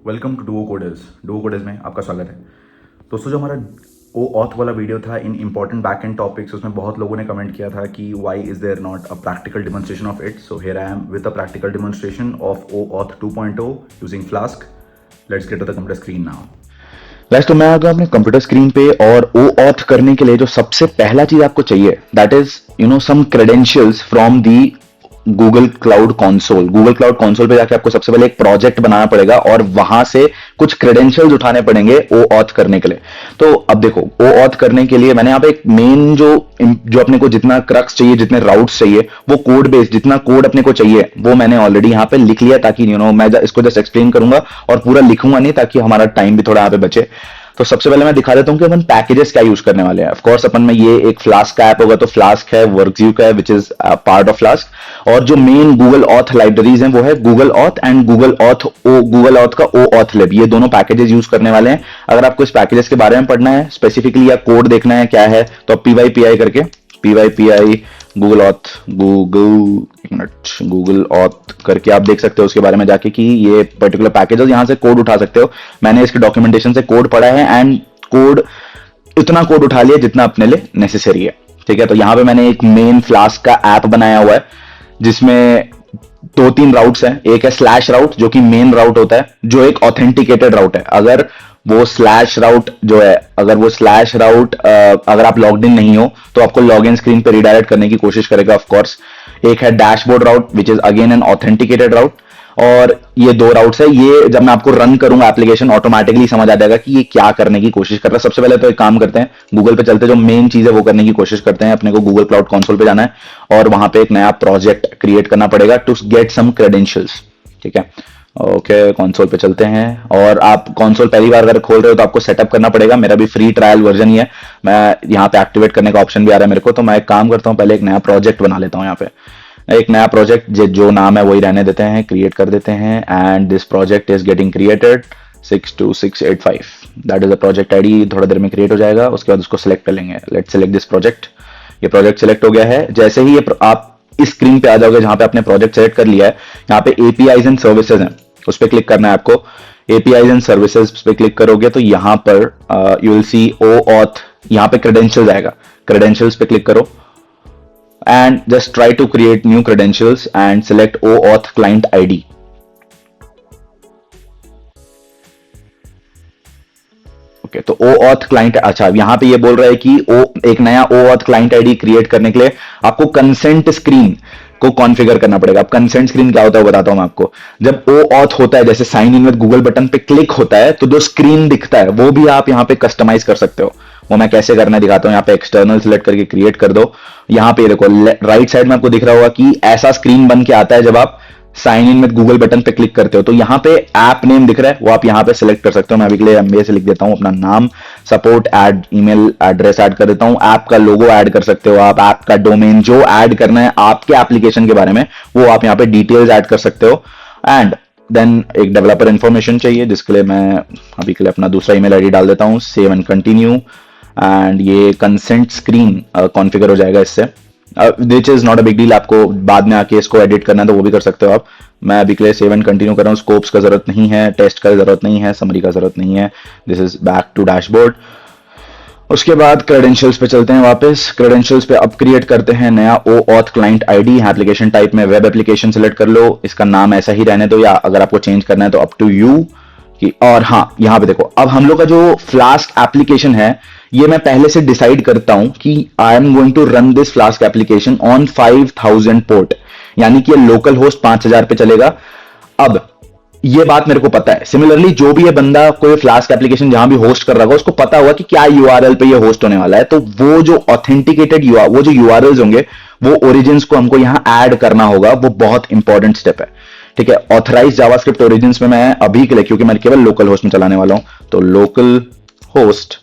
Welcome to Duo coders में आपका स्वागत है। दोस्तों, जो हमारा ओ ऑथ वाला वीडियो था in important back end topics, उसमें बहुत लोगों ने कमेंट किया था कि why is there not a practical demonstration of it. So here I am with a practical demonstration of OAuth 2.0 using Flask. Let's get to the computer screen now. Guys, तो मैं आ गया अपने computer screen पे और ओ auth करने के लिए जो सबसे पहला चीज आपको चाहिए that is some credentials from the Google cloud console. Google cloud console पे जाके आपको सबसे पहले एक प्रोजेक्ट बनाना पड़ेगा और वहां से कुछ क्रेडेंशियल्स उठाने पड़ेंगे ओ ऑथ करने के लिए। तो अब देखो, ओ ऑथ करने के लिए मैंने यहाँ पे एक मेन जो अपने को जितना क्रक्स चाहिए, जितने राउट्स चाहिए, वो कोड बेस जितना कोड अपने को चाहिए वो मैंने ऑलरेडी यहाँ पे लिख लिया, ताकि मैं इसको जस्ट एक्सप्लेन करूंगा और पूरा लिखूंगा नहीं, ताकि हमारा टाइम भी थोड़ा यहाँ पे बचे। तो सबसे पहले मैं दिखा देता हूं कि अपन पैकेजेस क्या यूज करने वाले हैं। ऑफ कोर्स अपन में ये एक फ्लास्क का ऐप होगा, तो फ्लास्क है, वर्कज्यू का है, which is part of flask. और जो मेन गूगल ऑथ लाइब्रेरीज हैं वो है Google auth and Google auth का ओ ऑथ लिब। ये दोनों पैकेजेस यूज करने वाले हैं। अगर आपको इस पैकेजेस के बारे में पढ़ना है स्पेसिफिकली या कोड देखना है क्या है, तो आप PYPI करके PYPI गूगल ऑथ करके आप देख सकते हो उसके बारे में जाके कि ये पर्टिकुलर पैकेजेस, यहां से कोड उठा सकते हो। मैंने इसके डॉक्यूमेंटेशन से कोड पढ़ा है एंड इतना कोड उठा लिया जितना अपने लिए नेसेसरी है। ठीक है, तो यहां पे मैंने एक मेन फ्लास्क का ऐप बनाया हुआ है जिसमें 2-3 राउट्स हैं। एक है स्लैश राउट जो कि मेन राउट होता है, जो एक ऑथेंटिकेटेड राउट है। अगर वो स्लैश राउट अगर आप लॉग्ड इन नहीं हो तो आपको लॉग इन स्क्रीन पे रिडायरेक्ट करने की कोशिश करेगा, ऑफ कोर्स। एक है dashboard route which is again an authenticated route. और ये 2 राउट्स है। ये जब मैं आपको रन करूंगा एप्लीकेशन, ऑटोमेटिकली समझ आ जाएगा कि ये क्या करने की कोशिश कर रहा है। सबसे पहले तो एक काम करते हैं, गूगल पे चलते हैं, जो मेन चीज है वो करने की कोशिश करते हैं। अपने को गूगल क्लाउड कंसोल पे जाना है और वहां पे एक नया प्रोजेक्ट क्रिएट करना पड़ेगा टू गेट सम क्रेडेंशियल्स। ठीक है, ओके, कंसोल पे चलते हैं। और आप कंसोल पहली बार अगर खोल रहे हो तो आपको सेटअप करना पड़ेगा। मेरा भी फ्री ट्रायल वर्जन ही है। मैं यहाँ पे एक्टिवेट करने का ऑप्शन भी आ रहा है मेरे को, तो मैं एक काम करता हूँ, पहले एक नया प्रोजेक्ट बना लेता हूँ। यहाँ पे एक नया प्रोजेक्ट जो नाम है वही रहने देते हैं, क्रिएट कर देते हैं। And this project is getting created 62685। That is a project ID. थोड़ा देर में क्रिएट हो जाएगा। उसके बाद उसको सिलेक्ट कर लेंगे। Let's select this project. ये प्रोजेक्ट सिलेक्ट हो गया है। जैसे ही ये आप इस स्क्रीन पे आ जाओगे जहां पे आपने प्रोजेक्ट सेलेक्ट कर लिया है, यहाँ पे एपीआईज एंड सर्विसेज हैं, उस पर क्लिक करना है आपको। एपीआईज एंड सर्विसेज पे क्लिक करोगे तो यहाँ पर you will see OAuth, यहाँ पे क्रेडेंशियल्स आएगा। क्रेडेंशियल्स पे क्लिक करो and just try to create new credentials and select OAuth client ID. Okay, तो OAuth client, अच्छा यहां पे ये बोल रहा है कि एक नया OAuth client ID क्रिएट करने के लिए आपको कंसेंट स्क्रीन को कॉन्फ़िगर करना पड़ेगा। अब कंसेंट स्क्रीन क्या होता है बताता हूं मैं आपको। जब OAuth होता है, जैसे sign in with Google button पे क्लिक होता है, तो जो स्क्रीन दिखता है वो भी आप यहां पे कस्टमाइज कर सकते हो। वो मैं कैसे करना दिखाता हूं। यहाँ पे एक्सटर्नल सिलेक्ट करके क्रिएट कर दो। यहाँ पे देखो राइट साइड में आपको दिख रहा होगा कि ऐसा स्क्रीन बन के आता है जब आप sign in with Google button पे क्लिक करते हो। तो यहाँ पे ऐप नेम दिख रहा है, वो आप यहाँ पे सिलेक्ट कर सकते हो। मैं अभी के लिए MBA से लिख देता हूँ अपना नाम, support add email address add कर देता हूँ। ऐप का लोगो ऐड कर सकते हो आप, ऐप का डोमेन जो ऐड करना है आपके एप्लीकेशन के बारे में वो आप यहाँ पे डिटेल्स ऐड कर सकते हो। एंड देन एक डेवलपर इन्फॉर्मेशन चाहिए, जिसके लिए मैं अभी के लिए अपना दूसरा ईमेल आईडी डाल देता हूँ। Save and continue. एंड ये कंसेंट स्क्रीन कॉन्फ़िगर हो जाएगा इससे, which is not a big deal. आपको बाद में आके इसको एडिट करना है तो वो भी कर सकते हो आप। मैं अभी के लिए सेव एंड कंटिन्यू कर रहा हूँ। स्कोप्स का जरूरत नहीं है, टेस्ट का जरूरत नहीं है, समरी का जरूरत नहीं है। This is back to dashboard. उसके बाद क्रेडेंशियल्स पे चलते हैं वापस। क्रेडेंशियल्स पे अब क्रिएट करते हैं नया OAuth client ID. Application type में वेब एप्लीकेशन सिलेक्ट कर लो। इसका नाम ऐसा ही रहने दो, या अगर आपको चेंज करना है तो अप टू यू। और हाँ, यहां पे देखो, अब हम लोग का जो फ्लास्क एप्लीकेशन है ये मैं पहले से डिसाइड करता हूं कि I am going to run this Flask application on 5000 port, यानी कि लोकल होस्ट 5000 पे चलेगा। अब ये बात मेरे को पता है। सिमिलरली जो भी ये बंदा कोई फ्लास्क एप्लीकेशन जहां भी होस्ट कर रहा होगा उसको पता होगा कि क्या URL पे ये होस्ट होने वाला है। तो वो जो ऑथेंटिकेटेड वो जो URLs होंगे वो ओरिजिन्स को हमको यहां ऐड करना होगा। वो बहुत इंपॉर्टेंट स्टेप है। ठीक है, ऑथराइज जावास्क्रिप्ट ओरिजिन्स में मैं अभी के लिए, क्योंकि मैं केवल लोकल होस्ट में चलाने वाला हूं, तो लोकल होस्ट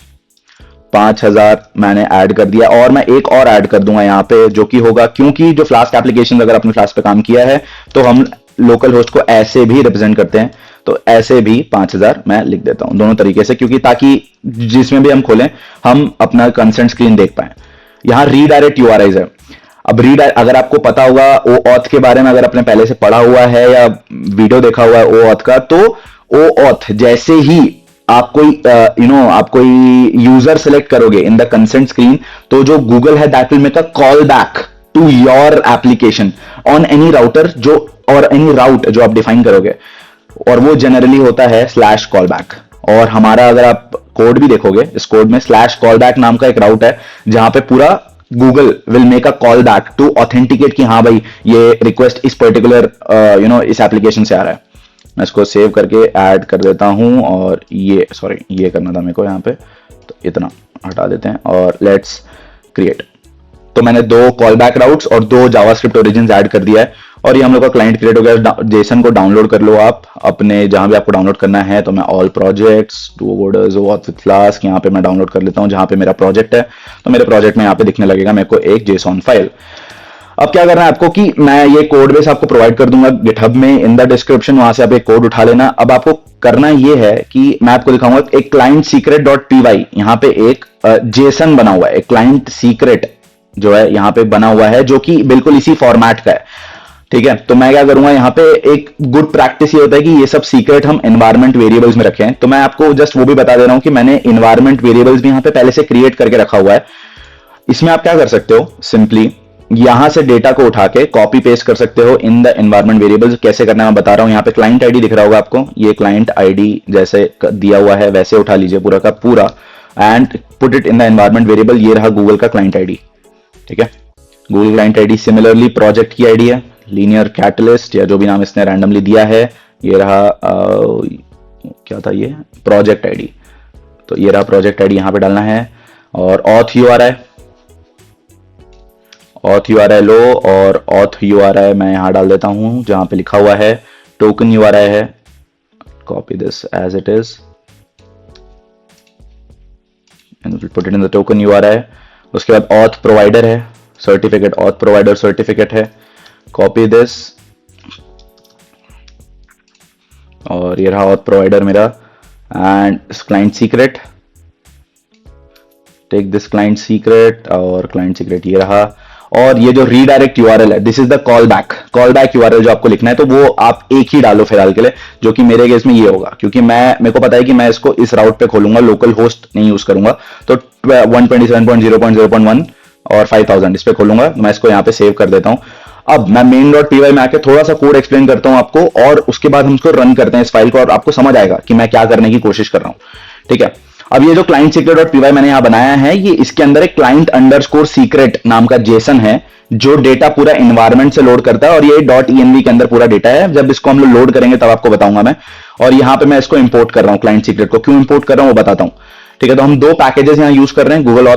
5000 मैंने ऐड कर दिया। और मैं एक और ऐड कर दूंगा यहाँ पे, जो कि होगा, क्योंकि जो फ्लास्क एप्लीकेशन अगर अपने फ्लास्क पे काम किया है तो हम लोकल होस्ट को ऐसे भी रिप्रेजेंट करते हैं। तो ऐसे भी 5000 मैं लिख देता हूं दोनों तरीके से, क्योंकि ताकि जिसमें भी हम खोलें हम अपना कंसेंट स्क्रीन देख पाए। यहां रीडायरेक्ट URIs है। अब अगर आपको पता होगा OAuth के बारे में, अगर आपने पहले से पढ़ा हुआ है या वीडियो देखा हुआ है OAuth का, तो ओ ऑथ जैसे ही आप कोई आप कोई यूजर सेलेक्ट करोगे इन द कंसेंट स्क्रीन, तो जो गूगल है that will make a call back to your application on any router जो और एनी राउट जो आप डिफाइन करोगे, और वो जनरली होता है स्लैश कॉल बैक। और हमारा अगर आप कोड भी देखोगे, इस कोड में स्लैश कॉल बैक नाम का एक राउट है जहां पे पूरा Google will make a call back to authenticate कि हाँ भाई ये रिक्वेस्ट इस पर्टिकुलर इस एप्लीकेशन से आ रहा है। मैं इसको सेव करके ऐड कर देता हूं, और ये सॉरी ये करना था मेरे को यहाँ पे, तो इतना हटा देते हैं और लेट्स क्रिएट। तो मैंने 2 कॉल बैक राउट्स और 2 जावास्क्रिप्ट ओरिजिन्स ऐड कर दिया है, और ये हम लोग का क्लाइंट क्रिएट हो गया। जेसन को डाउनलोड कर लो आप अपने जहां भी आपको डाउनलोड करना है। तो मैं all projects DuoCoders OAuth with Flask यहाँ पे मैं डाउनलोड कर लेता हूँ जहां पे मेरा प्रोजेक्ट है। तो मेरे प्रोजेक्ट में यहाँ पे दिखने लगेगा मेरे को एक जेसॉन फाइल। अब क्या करना है आपको कि मैं ये कोड बेस आपको प्रोवाइड कर दूंगा गिटहब में इन द डिस्क्रिप्शन, वहां से आप एक कोड उठा लेना। अब आपको करना ये है कि मैं आपको दिखाऊंगा एक क्लाइंट सीक्रेट डॉट py, यहाँ पे एक जेसन बना हुआ है, एक क्लाइंट सीक्रेट जो है यहाँ पे बना हुआ है जो कि बिल्कुल इसी फॉर्मेट का है। ठीक है, तो मैं क्या करूंगा यहाँ पे एक गुड प्रैक्टिस ये होता है कि ये सब सीक्रेट हम एनवायरमेंट वेरिएबल्स में रखें। तो मैं आपको जस्ट वो भी बता दे रहा हूं कि मैंने एनवायरमेंट वेरिएबल्स भी यहाँ पे पहले से क्रिएट करके रखा हुआ है। इसमें आप क्या कर सकते हो, सिंपली यहां से डेटा को उठा के कॉपी पेस्ट कर सकते हो इन द एनवायरमेंट वेरिएबल्स। कैसे करना है मैं बता रहा हूं। यहाँ पे क्लाइंट आईडी दिख रहा होगा आपको, ये क्लाइंट आईडी जैसे दिया हुआ है वैसे उठा लीजिए पूरा का पूरा and put it in the environment variable. ये रहा गूगल का क्लाइंट आईडी। ठीक है, Google client ID. Similarly project की आईडी है लीनियर कैटलिस्ट या जो भी नाम इसने रैंडमली दिया है। ये रहा क्या था ये प्रोजेक्ट आईडी, तो ये रहा प्रोजेक्ट आईडी यहाँ पे डालना है। और ऑथ यूआरआई लो, और ऑथ यूआरआई मैं यहाँ डाल देता हूँ जहां पे लिखा हुआ है टोकन यूआरआई है। Copy this as it is and put it in the token URI. उसके बाद ऑथ प्रोवाइडर है सर्टिफिकेट, ऑथ प्रोवाइडर सर्टिफिकेट है। कॉपी दिस, और ये रहा ऑथ प्रोवाइडर मेरा and client secret. Take this client secret, और क्लाइंट सीक्रेट ये रहा। और ये जो रीडायरेक्ट यूआरएल है this is the call back URL जो आपको लिखना है, तो वो आप एक ही डालो फिलहाल के लिए, जो कि मेरे केस में ये होगा क्योंकि मेरे को पता है कि मैं इसको इस राउट पे खोलूंगा, लोकल होस्ट नहीं यूज करूंगा। तो 127.0.0.1 और 5000 इस पे खोलूंगा। मैं इसको यहाँ पे सेव कर देता हूं। अब मैं main.py में आके थोड़ा सा कोड एक्सप्लेन करता हूं आपको, और उसके बाद हम इसको रन करते हैं इस फाइल को, और आपको समझ आएगा कि मैं क्या करने की कोशिश कर रहा हूं। ठीक है, अब ये जो क्लाइंट सीक्रेट.py मैंने यहां बनाया है, ये इसके अंदर एक क्लाइंट अंडरस्कोर सीक्रेट नाम का जेसन है जो डेटा पूरा एनवायरमेंट से लोड करता है, और ये .env के अंदर पूरा डेटा है। जब इसको हम लोड करेंगे तब आपको बताऊंगा मैं। और यहां पे मैं इसको इंपोर्ट कर रहा हूं क्लाइंट सीक्रेट को। क्यों इंपोर्ट कर रहा हूं वो बताता हूं। ठीक है, तो हम 2 पैकेजेस यहां यूज कर रहे हैं Google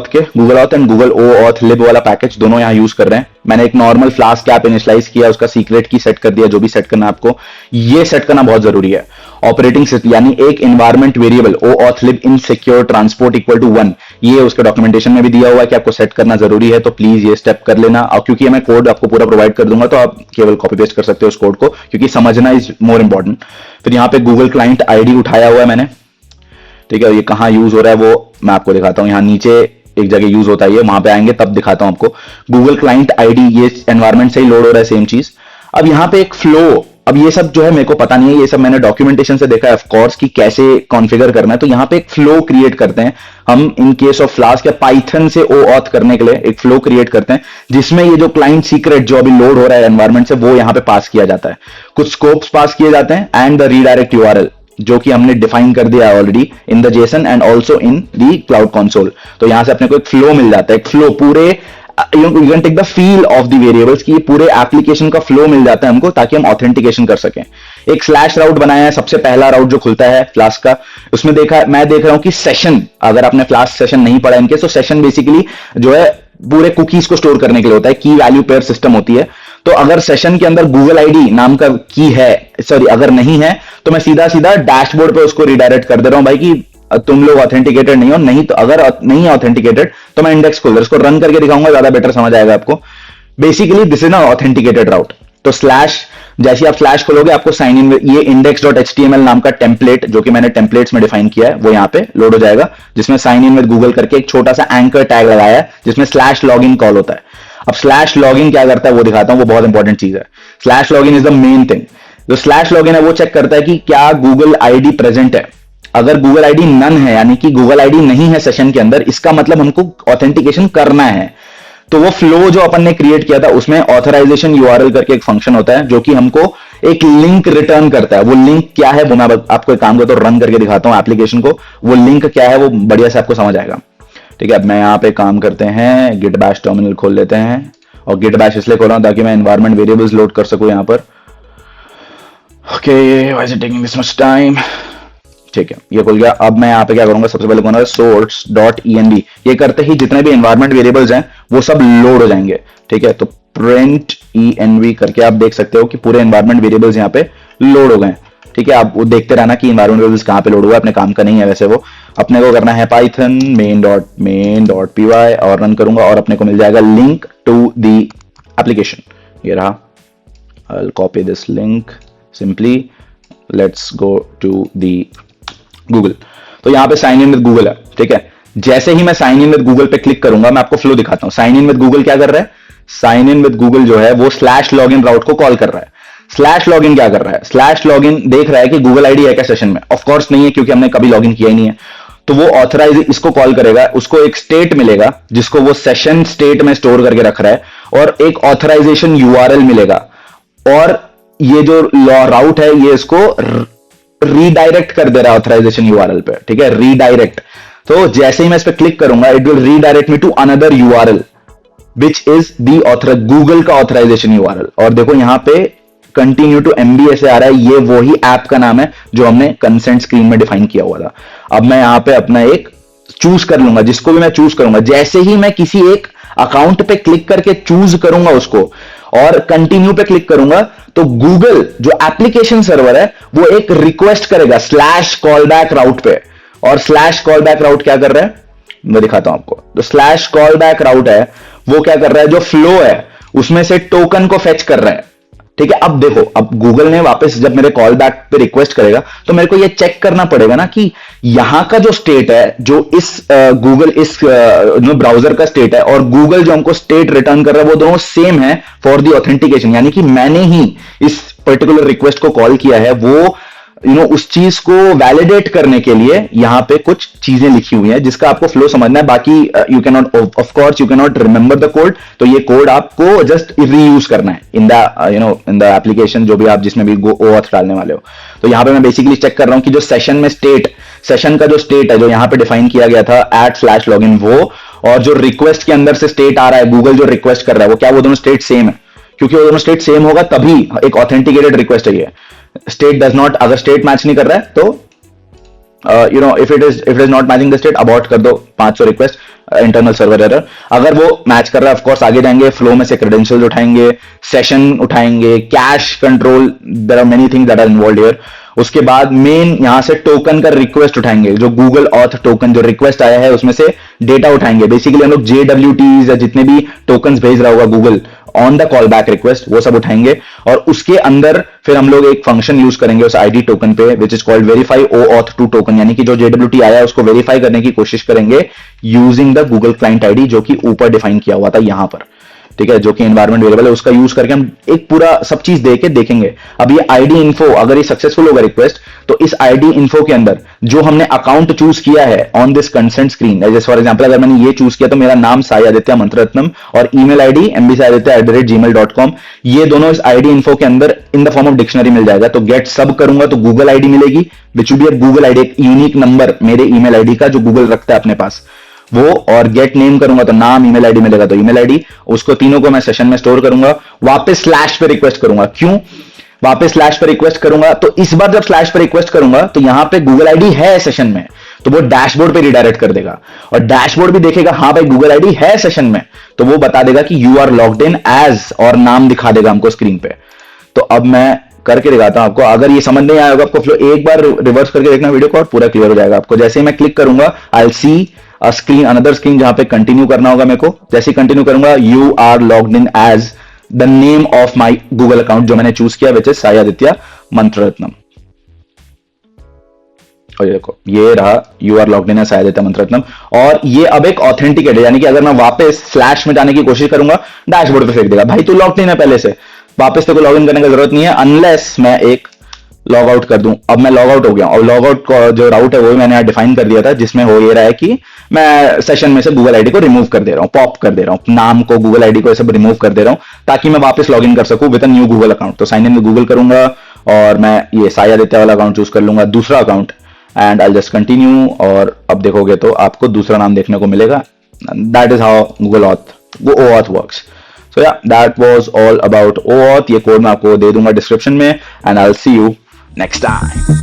auth and Google OAuth लिब वाला पैकेज, दोनों यहां यूज कर रहे हैं। मैंने एक नॉर्मल फ्लास्क ऐप इनिशियलाइज किया, उसका सीक्रेट की सेट कर दिया, जो भी सेट करना है आपको ये सेट करना बहुत जरूरी है। ऑपरेटिंग सिस्टम यानी एक environment variable OAuth lib in secure transport equal to 1, ये उसके डॉक्यूमेंटेशन में भी दिया हुआ है कि आपको सेट करना जरूरी है। तो प्लीज ये स्टेप कर लेना, और क्योंकि मैं कोड आपको पूरा प्रोवाइड कर दूंगा तो आप केवल कॉपी पेस्ट कर सकते हो उस कोड को, क्योंकि समझना इज मोर इंपॉर्टेंट। फिर यहाँ पे गूगल क्लाइंट आईडी उठाया हुआ है मैंने। ठीक है, ये कहाँ यूज हो रहा है वो मैं आपको दिखाता हूँ। यहाँ नीचे एक जगह यूज होता है, वहां पे आएंगे तब दिखाता हूं आपको। गूगल क्लाइंट आईडी ये एनवायरमेंट से ही लोड हो रहा है, सेम चीज। अब यहाँ पे एक फ्लो, अब ये सब जो है मेरे को पता नहीं है, ये सब मैंने डॉक्यूमेंटेशन से देखा है ऑफ कोर्स कि कैसे कॉन्फ़िगर करना है। तो यहाँ पे एक फ्लो क्रिएट करते हैं हम, इन केस ऑफ फ्लास्क या पाइथन से OAuth करने के लिए एक फ्लो क्रिएट करते हैं, जिसमें ये जो क्लाइंट सीक्रेट जो अभी लोड हो रहा है एनवायरमेंट से, वो यहाँ पे पास किया जाता है। कुछ स्कोप्स पास किए जाते हैं एंड द रीडायरेक्ट यूआरएल जो कि हमने डिफाइन कर दिया है already in the Jason and also in the cloud console. तो यहां से अपने को एक फ्लो मिल जाता है, एक फ्लो पूरे you can take the feel of the variables की पूरे एप्लीकेशन का फ्लो मिल जाता है हमको, ताकि हम ऑथेंटिकेशन कर सकें। एक स्लैश राउट बनाया है, सबसे पहला राउट जो खुलता है फ्लास्क का, उसमें मैं देख रहा हूं कि सेशन, अगर आपने फ्लास्क सेशन नहीं पढ़ा इनके, तो सेशन बेसिकली जो है पूरे कुकीज को स्टोर करने के लिए होता है, की वैल्यू पेयर सिस्टम होती है। तो अगर सेशन के अंदर गूगल आईडी नाम का की है, सॉरी अगर नहीं है, तो मैं सीधा सीधा डैशबोर्ड पे उसको रिडायरेक्ट कर दे रहा हूं भाई कि तुम लोग ऑथेंटिकेटेड नहीं हो। नहीं तो अगर नहीं है ऑथेंटिकेटेड तो मैं इंडेक्स खोल इसको रन करके दिखाऊंगा, ज्यादा बेटर समझ आएगा आपको। बेसिकली दिस इज ना ऑथेंटिकेटेड राउट। तो स्लैश, जैसे आप स्लैश खोलोगे आपको साइन इन, ये index.html नाम का टेम्पलेट जो कि मैंने टेम्पलेट्स में डिफाइन किया है, वो यहाँ पे लोड हो जाएगा, जिसमें साइन इन विद गूगल करके एक छोटा सा एंकर टैग लगाया है जिसमें स्लैश लॉगिन कॉल होता है। अब स्लैश लॉगिन क्या करता है वो दिखाता हूं, वो बहुत इंपॉर्टेंट चीज है। Slash login is the main thing. जो स्लैश लॉगिन है वो चेक करता है कि क्या गूगल आईडी प्रेजेंट है। अगर गूगल आईडी नन है, यानी कि गूगल आईडी नहीं है सेशन के अंदर, इसका मतलब हमको ऑथेंटिकेशन करना है। तो वो फ्लो जो अपन ने क्रिएट किया था उसमें ऑथराइजेशन यूआरएल करके एक फंक्शन होता है जो कि हमको एक लिंक रिटर्न करता है। वो लिंक क्या है वो मैं आपको एक काम करता हूं, रन करके दिखाता हूं एप्लीकेशन को। वो लिंक क्या है वो बढ़िया से आपको समझ आएगा। ठीक है, अब मैं यहाँ पे काम करते हैं, गिट बैश टर्मिनल खोल लेते हैं। और गिट बैश इसलिए खोल रहा हूं ताकि मैं एनवायरमेंट वेरिएबल्स लोड कर सकूं यहाँ पर। Okay, why is it taking this much time. ठीक है, ये खुल गया। अब मैं यहाँ पे क्या करूंगा, सबसे पहले कौन सोर्स डॉट env, ये करते ही जितने भी एनवायरमेंट वेरिएबल्स हैं वो सब लोड हो जाएंगे। ठीक है, तो प्रिंट env करके आप देख सकते हो कि पूरे एनवायरमेंट वेरिएबल्स यहाँ पे लोड हो गए। ठीक है, आप वो देखते रहना कि एनवायरमेंट वेरिएबल्स कहाँ पे लोड हुआ, अपने काम का नहीं है वैसे वो। अपने को करना है पाइथन main.py और रन करूंगा और अपने को मिल जाएगा लिंक टू दी एप्लीकेशन। ये रहा, I'll copy this link simply, let's go to the Google. तो यहां पे साइन इन विद गूगल है। ठीक है, जैसे ही मैं साइन इन विद गूगल पे क्लिक करूंगा, मैं आपको फ्लो दिखाता हूं। साइन इन विद गूगल क्या कर रहा है, साइन इन विद गूगल जो है वो स्लैश लॉगिन राउट को कॉल कर रहा है। स्लैश लॉगिन क्या कर रहा है, स्लैश लॉगिन देख रहा है कि गूगल आईडी है क्या सेशन में। ऑफ कोर्स नहीं है क्योंकि हमने कभी लॉगिन किया ही नहीं है। तो वो ऑथराइज इसको कॉल करेगा, उसको एक स्टेट मिलेगा जिसको वो सेशन स्टेट में स्टोर करके रख रहा है, और एक ऑथराइजेशन यूआरएल मिलेगा। और ये जो राउट है ये इसको रीडायरेक्ट कर दे रहा है ऑथराइजेशन यूआरएल पे। ठीक है, रीडायरेक्ट। तो जैसे ही मैं इस पे क्लिक करूंगा, it will redirect me to another URL which is the Google का ऑथराइजेशन यूआरएल। और देखो यहां पे कंटिन्यू टू एमबी ऐसे आ रहा है, ये वही ऐप का नाम है जो हमने कंसेंट स्क्रीन में डिफाइन किया हुआ था। अब मैं यहां पे अपना एक चूज कर लूंगा, जिसको भी मैं चूज करूंगा। जैसे ही मैं किसी एक अकाउंट पे क्लिक करके चूज करूंगा उसको और कंटिन्यू पे क्लिक करूंगा, तो गूगल जो एप्लीकेशन सर्वर है वो एक रिक्वेस्ट करेगा स्लैश कॉलबैक राउट पे। और स्लैश कॉलबैक राउट क्या कर रहा है मैं दिखाता हूं आपको। तो स्लैश कॉलबैक राउट है वो क्या कर रहा है, जो फ्लो है उसमें से टोकन को फेच कर रहा है। ठीक है, अब देखो, अब गूगल ने वापस जब मेरे कॉल बैक पे रिक्वेस्ट करेगा तो मेरे को ये चेक करना पड़ेगा ना कि यहां का जो स्टेट है, जो इस गूगल इस जो ब्राउजर का स्टेट है और गूगल जो हमको स्टेट रिटर्न कर रहा है वो दोनों सेम है फॉर दी ऑथेंटिकेशन। यानी कि मैंने ही इस पर्टिकुलर रिक्वेस्ट को कॉल किया है, वो उस चीज को वैलिडेट करने के लिए यहां पे कुछ चीजें लिखी हुई हैं जिसका आपको फ्लो समझना है। बाकी you can not, of course you can not remember the code, तो ये कोड आपको जस्ट रीयूज करना है in the in the application जो भी आप जिसमें भी OAuth डालने वाले हो। तो यहां पे मैं बेसिकली चेक कर रहा हूं कि जो सेशन में स्टेट, सेशन का जो स्टेट है जो यहां पे डिफाइन किया गया था @/login वो, और जो रिक्वेस्ट के अंदर से स्टेट आ रहा है गूगल जो रिक्वेस्ट कर रहा है वो क्या, वो दोनों स्टेट सेम है। क्योंकि वो दोनों स्टेट सेम होगा तभी एक ऑथेंटिकेटेड रिक्वेस्ट है ये। स्टेट डज नॉट, अगर स्टेट मैच नहीं कर रहा है तो if it is not matching the state, abort कर दो 500 रिक्वेस्ट, इंटरनल सर्वर एरर। अगर वो मैच कर रहा है, ऑफ कोर्स आगे जाएंगे, फ्लो में से क्रेडेंशियल्स उठाएंगे, सेशन उठाएंगे, cache control, there are many things that are involved here. उसके बाद मेन यहां से टोकन का रिक्वेस्ट उठाएंगे, जो गूगल ऑथ टोकन जो रिक्वेस्ट आया है उसमें से डेटा उठाएंगे। बेसिकली हम लोग JWTs या जितने भी टोकन्स भेज रहा होगा Google on the call back request वो सब उठाएंगे। और उसके अंदर फिर हम लोग एक फंक्शन यूज करेंगे उस आईडी टोकन पे which is called verify OAuth 2 token, यानी कि जो JWT आया है उसको वेरीफाई करने की कोशिश करेंगे using the Google client ID जो कि ऊपर डिफाइन किया हुआ था यहां पर। ठीक है, जो कि एनवायरमेंट वेरिएबल है उसका यूज करके हम एक पूरा सब चीज दे के देखेंगे। अब ये आईडी इन्फो अगर ये सक्सेसफुल होगा रिक्वेस्ट, तो इस आईडी इन्फो के अंदर जो हमने अकाउंट चूज किया है ऑन दिस कंसेंट स्क्रीन, जैसे फॉर एग्जांपल अगर मैंने ये चूज किया तो मेरा नाम साई आदित्य मंत्ररत्नम और ईमेल आईडी mbsaiaditya@gmail.com, ये दोनों इस आईडी इन्फो के अंदर in the form of dictionary मिल जाएगा। तो गेट सब करूंगा तो गूगल आईडी मिलेगी which will be a Google ID, एक यूनिक नंबर मेरे ईमेल आईडी का जो गूगल रखता है अपने पास वो। और गेट नेम करूंगा तो नाम, ईमेल आईडी मिलेगा तो ईमेल आईडी, उसको तीनों को मैं सेशन में स्टोर करूंगा। वापस स्लैश पे रिक्वेस्ट करूंगा, क्यों वापस स्लैश पे रिक्वेस्ट करूंगा, तो इस बार जब स्लैश पे रिक्वेस्ट करूंगा तो यहां पे गूगल आईडी है सेशन में, तो वो डैशबोर्ड पे रिडायरेक्ट कर देगा और डैशबोर्ड भी देखेगा हाँ भाई गूगल आईडी है सेशन में, तो वो बता देगा कि you are logged in as और नाम दिखा देगा हमको स्क्रीन पे। तो अब मैं करके दिखाता हूं आपको, अगर ये समझ नहीं आया होगा आपको फ्लो, एक बार रिवर्स करके देखना वीडियो को और पूरा क्लियर हो जाएगा आपको। जैसे ही मैं क्लिक करूंगा I will see screen, another screen जहां पे कंटिन्यू करना होगा मेरे को। जैसे ही कंटिन्यू करूंगा you are logged in as the name of my Google account जो मैंने चूज किया विच इज साई आदित्य मंत्ररत्नम। और ये देखो ये रहा you are logged in as Sai Aditya Mantraratnam. और ये अब एक ऑथेंटिकेट है, यानी कि अगर मैं वापस फ्लैश में जाने की कोशिश करूंगा डैशबोर्ड पे फेंक देगा भाई तू लॉग्ड इन है पहले से, वापस तेरे को लॉग इन करने की जरूरत नहीं है अनलेस मैं एक लॉग आउट कर दूं। अब मैं लॉग आउट हो गया और लॉग आउट का जो राउट है वो मैंने यहाँ डिफाइन कर दिया था, जिसमें हो ये रहा है कि मैं सेशन में से गूगल आईडी को रिमूव कर दे रहा हूँ, पॉप कर दे रहा हूँ, नाम को गूगल आईडी को ऐसे रिमूव कर दे रहा हूँ ताकि मैं वापस लॉग इन कर सकूं with a new Google account. तो साइन इन में गूगल करूंगा और मैं ये साई आदित्य वाला अकाउंट चूज कर लूंगा, दूसरा account, and I just continue. और अब देखोगे तो आपको दूसरा नाम देखने को मिलेगा। That is how Google auth OAuth works. So yeah that was all about OAuth। ये कोड मैं आपको दे दूंगा डिस्क्रिप्शन में, and I will see you next time.